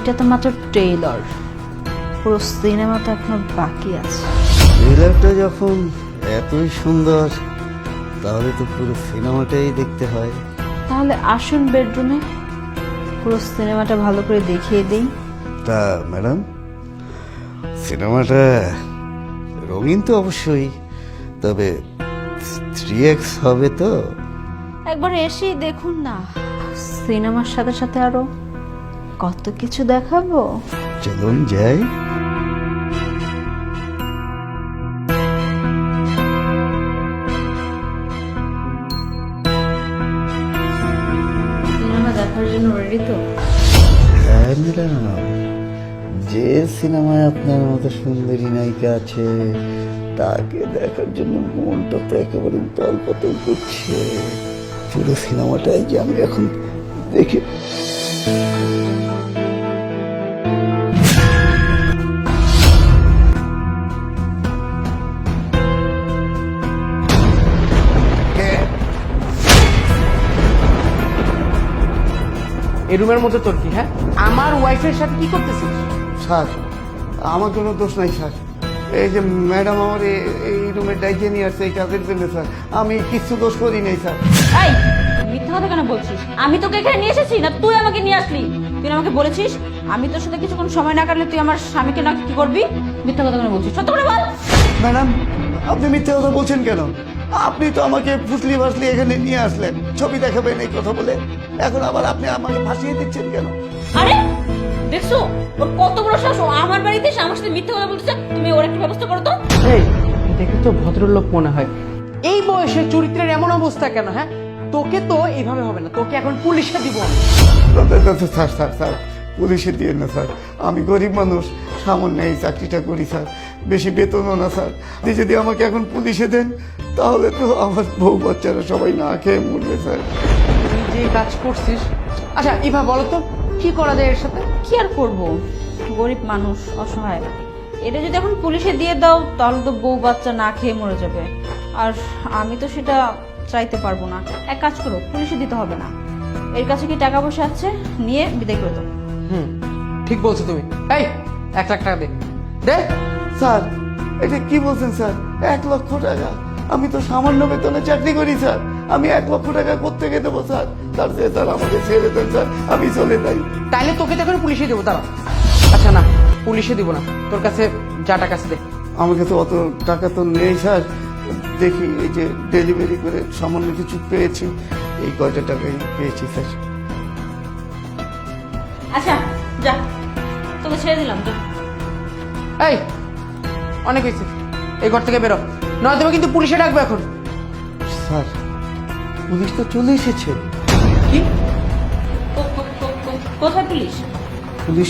এটা তো মাত্র ট্রেইলার, পুরো সিনেমা তো এখনো বাকি আছে। ট্রেলারটা যখন এতই সুন্দর তাহলে তো পুরো সিনেমাটাই দেখতে হয়। তাহলে আসুন বেডরুমে, পুরো সিনেমাটা ভালো করে দেখিয়ে দিই। তা ম্যাডাম, সিনেমাটা রঙিন তো অবশ্যই, তবে 3x হবে তো? একবার এসেই দেখুন না, সিনেমার সাথে সাথে আরো কত কিছু দেখাবো। চলুন যাই। সিনেমা দেখার জন্য রেডি তো? হ্যাঁ ম্যাডাম, যে সিনেমায় আপনার মতো সুন্দরী নায়িকা আছে তাকে দেখার জন্য মনটা তো একেবারে তলপতল করছে। পুরো সিনেমাটাই যে আমি এখন দেখি। এই রুমের মধ্যে তোর কি? হ্যাঁ, আমার ওয়াইফের সাথে কি করতেছিস? স্যার, আমার কোনো দোষ নাই স্যার। এই যে ম্যাডাম আমার এই রুমে ডাইকে নিয়ে আসছে এই কাজের জন্য স্যার, আমি কিছু দোষ করি নাই স্যার। এই মিথ্যা কথা কেন বলছিস? আমি তোকে এখানে নিয়ে এসেছি না তুই আমাকে নিয়ে আসলি? তুই আমাকে বলেছিস আমি তোর সাথে কিছুক্ষণ সময় না কাটলে তুই আমার স্বামীকে না কি করবি? মিথ্যা কথা কেন বলছিস? সত্য করে বল। ম্যাডাম, আপনি মিথ্যে কথা বলছেন কেন? আপনি তো আমাকে ফুসলি ফাসলি এখানে নিয়ে আসলেন ছবি দেখাবেন এই কথা বলে, এখন আবার আপনি আমাকে ফাঁসিয়ে দিচ্ছেন কেন? আরে দেখছো ওর কত বড় সাহস, ও আমার বাড়িতে এসে আমার সাথে মিথ্যা কথা বলতেছে। তুমি ওর একটা ব্যবস্থা করো তো। এই দেখে তো ভদ্রলোক মনে হয়, এই বয়সে চরিত্রের এমন অবস্থা কেন? হ্যাঁ, তোকে তো এইভাবে হবে না, তোকে এখন পুলিশে দিব আমি। স্যার স্যার স্যার, পুলিশে দিয়ে না স্যার, আমি গরিব মানুষ, সামান্য এই চাকরিটা করি স্যার, বেশি বেতনও না স্যার। আপনি যদি আমাকে এখন পুলিশে দেন তাহলে তো আমার বউ বাচ্চারা সবাই না খেয়ে মরবে স্যার। তুই যে কাজ করছিস, আচ্ছা ইভা বলো তো কি করা যায় এর সাথে? কি আর করবো, গরিব মানুষ, অসহায়, এটা যদি এখন পুলিশে দিয়ে দাও তাহলে তো বউ বাচ্চা না খেয়ে মরে যাবে, আর আমি তো সেটা চাইতে পারবো না। এক কাজ করো, পুলিশে দিতে হবে না, এর কাছে কি টাকা পয়সা আছে, নিয়ে বিদায় করে দাও। ঠিক বলছো তুমি। এই 1 লাখ টাকা দে দে। স্যার, এটা কি বলছেন স্যার? 1 লক্ষ টাকা? আমি তো সামান্য বেতনে চাকরি করি স্যার, আমি 1 লক্ষ টাকা কোত্থেকে দেবো স্যার? তার চেয়ে স্যার আমাকে ছেড়ে দেন স্যার, আমি চলে যাই। তাইলে তোকে তো এখন পুলিশে দেবো, দাঁড়া। আচ্ছা না, পুলিশে দিব না, তোর কাছে যা টাকা আছে দে। আমার কাছে অত টাকা তো নেই স্যার, দেখি এই যে ডেলিভারি করে সামান্য কিছু পেয়েছি, এই কয়টা টাকাই পেয়েছি স্যার। আচ্ছা যা, তোকে ছেড়ে দিলাম, যা। এই অনেক হয়েছে, এই ঘর থেকে বেরো, নয় তুমি কিন্তু পুলিশে ডাকবে এখন। স্যার, পুলিশ তো চলে এসেছে। কি? কোথায় পুলিশ? পুলিশ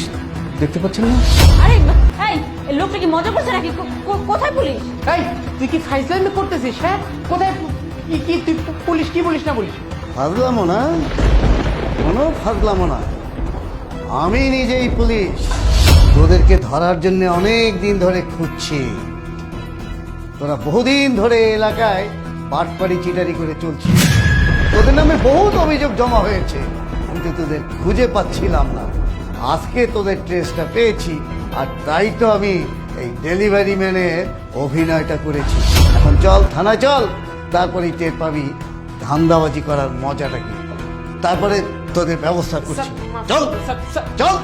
দেখতে পাচ্ছেন না? আরে এই লোকটা কি মজা করছে নাকি? কোথায় পুলিশ? এই তুই কি ফাইজলামি করতেছিস? হ্যাঁ, কোথায় কি তুই পুলিশ কি বলিস না বলিস? ফাজলামো না, কোনো ফাজলামো না, আমি নিজেই পুলিশ। তোদেরকে ধরার জন্য অনেক দিন ধরে খুঁজছি। তোরা বহুদিন ধরে এলাকায় বাটপাড়ি চিটারি করে চলছি, তোদের নামে বহুত অভিযোগ জমা হয়েছে, কিন্তু তোদের খুঁজে পাচ্ছিলাম না। আজকে তোদের ট্রেসটা পেয়েছি, আর তাই তো আমি এই ডেলিভারি ম্যানের অভিনয়টা করেছি। এখন চল থানায় চল, তারপরেই টের পাবি ধান্দাবাজি করার মজাটা কি, তারপরে তোদের ব্যবস্থা করছি। চল চল।